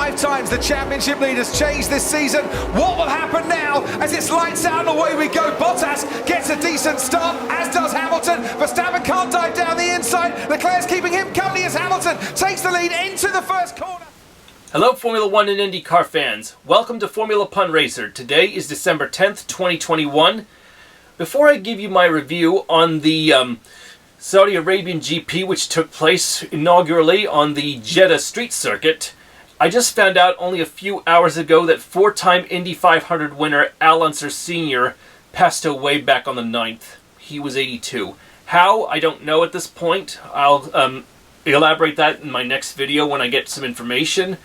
5 times the championship leaders changed this season. What will happen now as it's lights out and away we go? Bottas gets a decent start, as does Hamilton. Verstappen can't dive down the inside. Leclerc's keeping him company as Hamilton takes the lead into the first corner. Hello Formula 1 and IndyCar fans. Welcome to Formula Pun Racer. Today is December 10th, 2021. Before I give you my review on the Saudi Arabian GP, which took place inaugurally on the Jeddah street circuit, I just found out only a few hours ago that 4-time Indy 500 winner Unser Sr. passed away back on the 9th. He was 82. How? I don't know at this point. I'll elaborate that in my next video when I get some information.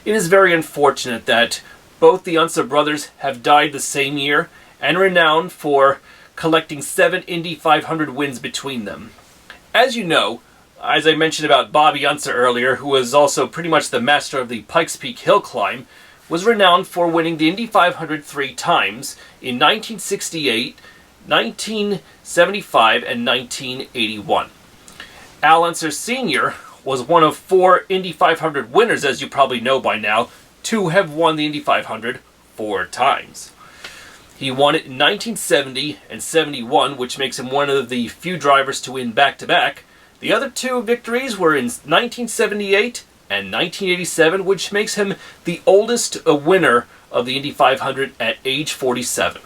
It is very unfortunate that both the Unser brothers have died the same year and renowned for collecting 7 Indy 500 wins between them. As you know, as I mentioned about Bobby Unser earlier, who was also pretty much the master of the Pikes Peak hill climb, was renowned for winning the Indy 500 3 times in 1968, 1975, and 1981. Unser Sr. was one of 4 Indy 500 winners, as you probably know by now, to have won the Indy 500 4 times. He won it in 1970 and 71, which makes him one of the few drivers to win back-to-back. The other 2 victories were in 1978 and 1987, which makes him the oldest winner of the Indy 500 at age 47.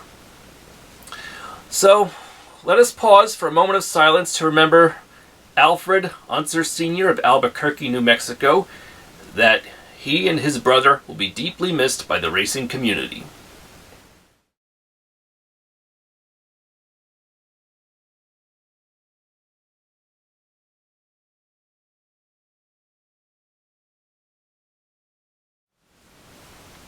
So, let us pause for a moment of silence to remember Alfred Unser Sr. of Albuquerque, New Mexico, that he and his brother will be deeply missed by the racing community.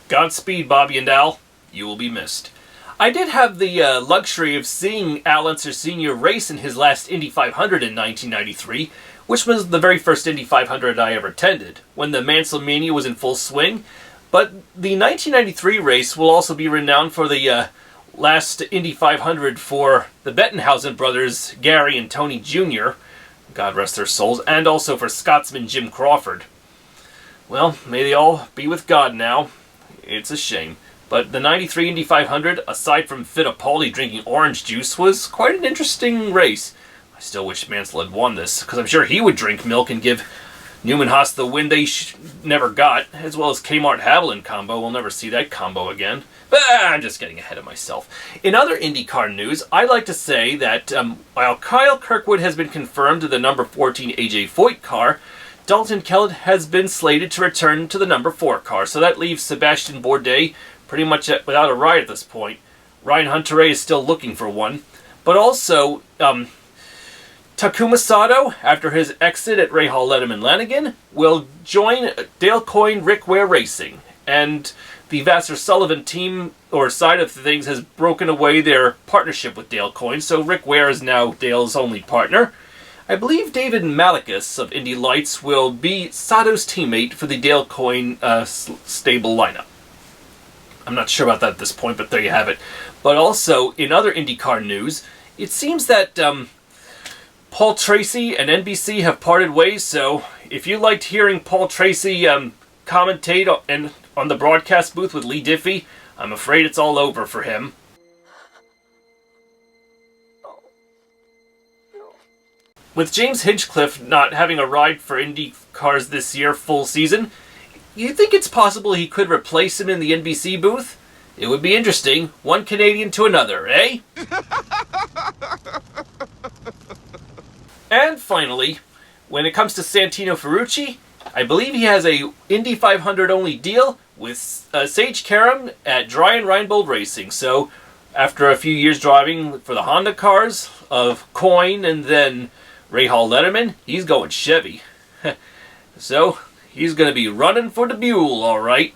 Godspeed, Bobby and Al. You will be missed. I did have the luxury of seeing Al Unser Sr. race in his last Indy 500 in 1993, which was the very first Indy 500 I ever attended, when the Mansell Mania was in full swing. But the 1993 race will also be renowned for the last Indy 500 for the Bettenhausen brothers, Gary and Tony Jr., God rest their souls, and also for Scotsman Jim Crawford. Well, may they all be with God now. It's a shame. But the 93 Indy 500, aside from Fittipaldi drinking orange juice, was quite an interesting race. I still wish Mansell had won this, because I'm sure he would drink milk and give Newman Haas the win they never got, as well as Kmart Haviland combo. We'll never see that combo again. But I'm just getting ahead of myself. In other IndyCar news, I'd like to say that while Kyle Kirkwood has been confirmed to the number 14 AJ Foyt car, Dalton Kellett has been slated to return to the number 4 car, so that leaves Sebastian Bourdais pretty much without a ride at this point. Ryan Hunter-Reay is still looking for one. But also, Takuma Sato, after his exit at Rahal Letterman Lanigan, will join Dale Coyne Rick Ware Racing. And the Vassar Sullivan team, or side of things, has broken away their partnership with Dale Coyne, so Rick Ware is now Dale's only partner. I believe David Malakas of Indy Lights will be Sato's teammate for the Dale Coyne stable lineup. I'm not sure about that at this point, but there you have it. But also, in other IndyCar news, it seems that Paul Tracy and NBC have parted ways, so if you liked hearing Paul Tracy commentate on the broadcast booth with Lee Diffie, I'm afraid it's all over for him. With James Hinchcliffe not having a ride for Indy cars this year full season, you think it's possible he could replace him in the NBC booth? It would be interesting, one Canadian to another, eh? And finally, when it comes to Santino Ferrucci, I believe he has a Indy 500 only deal with Sage Karam at Dry and Reinbold Racing. So, after a few years driving for the Honda cars of Coyne and then Rahal Letterman, he's going Chevy. So, he's going to be running for the Buell, alright.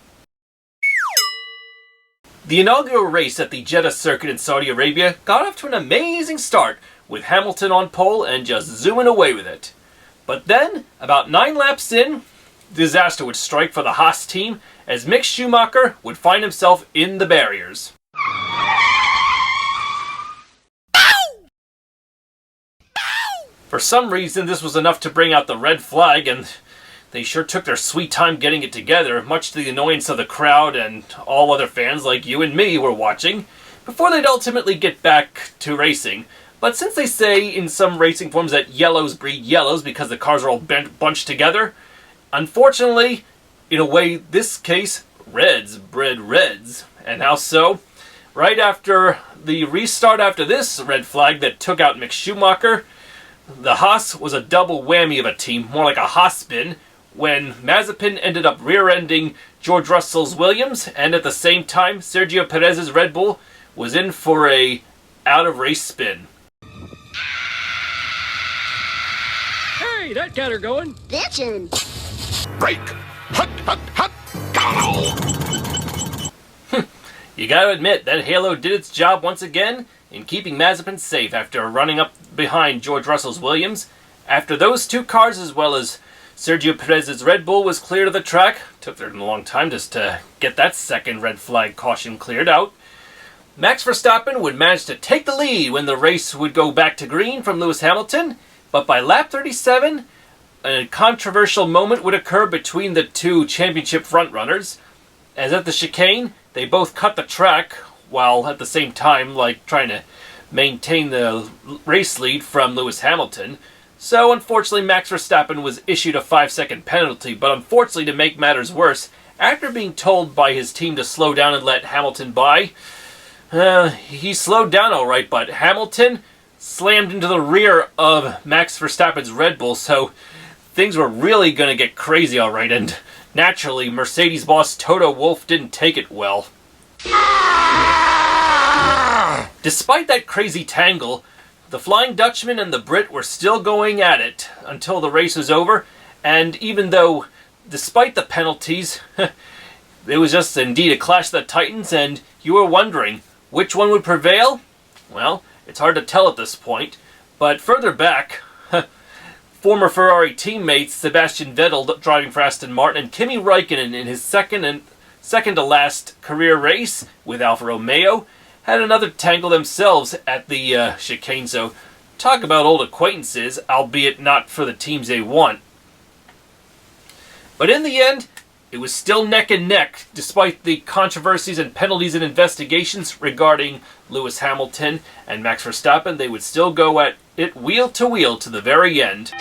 The inaugural race at the Jeddah circuit in Saudi Arabia got off to an amazing start, with Hamilton on pole and just zooming away with it. But then, about 9 laps in, disaster would strike for the Haas team, as Mick Schumacher would find himself in the barriers. For some reason, this was enough to bring out the red flag, and They sure took their sweet time getting it together, much to the annoyance of the crowd and all other fans like you and me were watching, before they'd ultimately get back to racing. But since they say in some racing forums that yellows breed yellows because the cars are all bunched together, unfortunately, in a way, this case, reds bred reds. And how so? Right after the restart after this red flag that took out Mick Schumacher, the Haas was a double whammy of a team, more like a Haas spin, when Mazepin ended up rear-ending George Russell's Williams, and at the same time, Sergio Perez's Red Bull was in for a out-of-race spin. Hey, that got her going. Bitchin'. Break! Hut, hut, hut! Go! You gotta admit, that Halo did its job once again in keeping Mazepin safe after running up behind George Russell's Williams. After those two cars, as well as Sergio Perez's Red Bull, was clear to the track, took them a long time just to get that second red flag caution cleared out, Max Verstappen would manage to take the lead when the race would go back to green from Lewis Hamilton, but by lap 37, a controversial moment would occur between the two championship frontrunners, as at the chicane, they both cut the track, while at the same time, trying to maintain the race lead from Lewis Hamilton. So, unfortunately, Max Verstappen was issued a 5-second penalty, but unfortunately, to make matters worse, after being told by his team to slow down and let Hamilton by, he slowed down alright, but Hamilton slammed into the rear of Max Verstappen's Red Bull, so things were really going to get crazy alright, and naturally, Mercedes boss Toto Wolff didn't take it well. Despite that crazy tangle, the Flying Dutchman and the Brit were still going at it until the race was over, and even though, despite the penalties, it was just indeed a clash of the Titans, and you were wondering, which one would prevail? Well, it's hard to tell at this point, but further back, former Ferrari teammates Sebastian Vettel driving for Aston Martin and Kimi Räikkönen in his second to last career race with Alfa Romeo had another tangle themselves at the chicane, so talk about old acquaintances, albeit not for the teams they want. But in the end, it was still neck and neck, despite the controversies and penalties and investigations regarding Lewis Hamilton and Max Verstappen. They would still go at it wheel to the very end.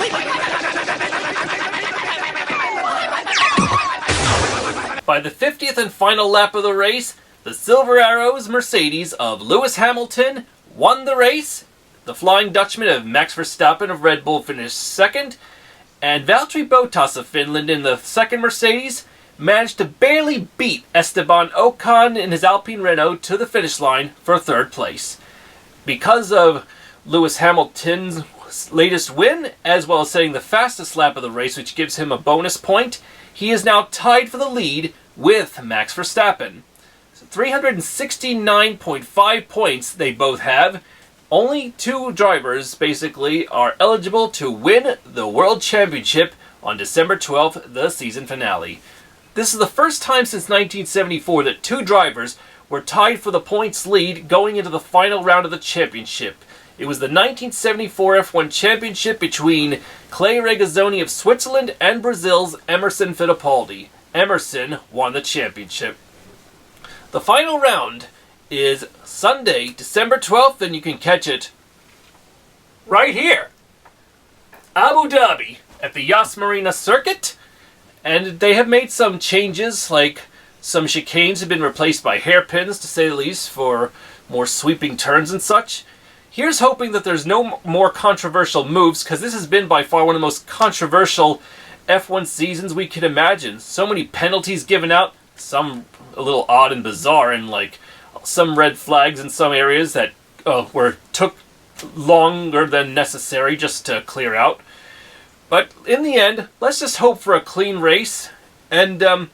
By the 50th and final lap of the race, the Silver Arrows Mercedes of Lewis Hamilton won the race. The Flying Dutchman of Max Verstappen of Red Bull finished second, and Valtteri Bottas of Finland in the second Mercedes managed to barely beat Esteban Ocon in his Alpine Renault to the finish line for third place. Because of Lewis Hamilton's latest win, as well as setting the fastest lap of the race, which gives him a bonus point, he is now tied for the lead with Max Verstappen. 369.5 points they both have. Only two drivers, basically, are eligible to win the World Championship on December 12th, the season finale. This is the first time since 1974 that two drivers were tied for the points lead going into the final round of the championship. It was the 1974 F1 Championship between Clay Regazzoni of Switzerland and Brazil's Emerson Fittipaldi. Emerson won the championship. The final round is Sunday, December 12th, and you can catch it right here. Abu Dhabi at the Yas Marina circuit. And they have made some changes, like some chicanes have been replaced by hairpins, to say the least, for more sweeping turns and such. Here's hoping that there's no more controversial moves, because this has been by far one of the most controversial F1 seasons we could imagine. So many penalties given out, some a little odd and bizarre, and some red flags in some areas that took longer than necessary just to clear out. But in the end, let's just hope for a clean race. And, another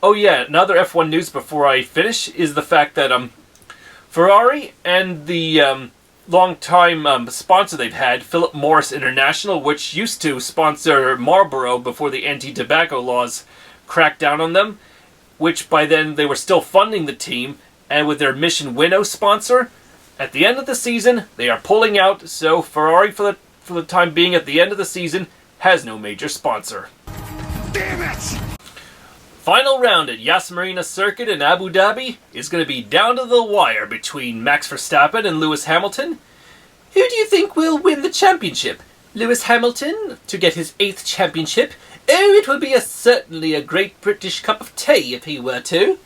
F1 news before I finish is the fact that Ferrari and the long-time sponsor they've had, Philip Morris International, which used to sponsor Marlboro before the anti-tobacco laws cracked down on them, which by then they were still funding the team, and with their Mission Winnow sponsor, at the end of the season, they are pulling out, so Ferrari, for the time being at the end of the season, has no major sponsor. Damn it! Final round at Marina Circuit in Abu Dhabi is going to be down to the wire between Max Verstappen and Lewis Hamilton. Who do you think will win the championship? Lewis Hamilton to get his 8th championship? Oh, it will be certainly a great British cup of tea if he were to.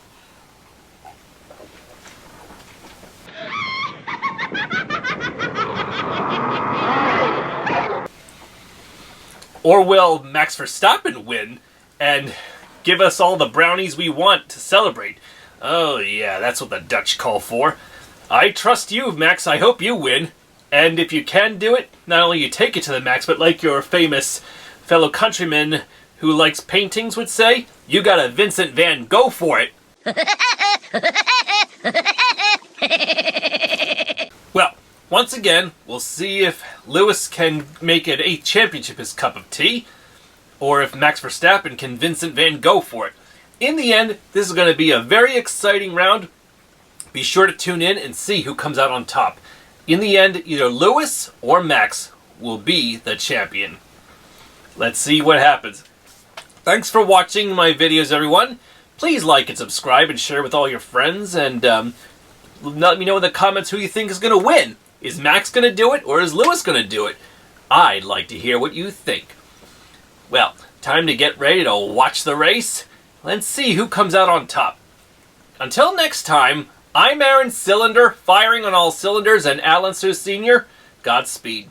Or will Max Verstappen win and give us all the brownies we want to celebrate? Oh yeah, that's what the Dutch call for. I trust you, Max. I hope you win. And if you can do it, not only you take it to the max, but like your famous fellow countryman who likes paintings would say, you got a Vincent van Gogh for it. Well, once again, we'll see if Lewis can make an 8th championship his cup of tea, or if Max Verstappen can Vincent van Gogh for it. In the end, this is going to be a very exciting round. Be sure to tune in and see who comes out on top. In the end, either Lewis or Max will be the champion. Let's see what happens. Thanks for watching my videos, everyone. Please like and subscribe and share with all your friends, and let me know in the comments who you think is going to win. Is Max going to do it, or is Lewis going to do it? I'd like to hear what you think. Well, time to get ready to watch the race. Let's see who comes out on top. Until next time, I'm Aaron Cylinder, firing on all cylinders, and Unser Sr. Godspeed.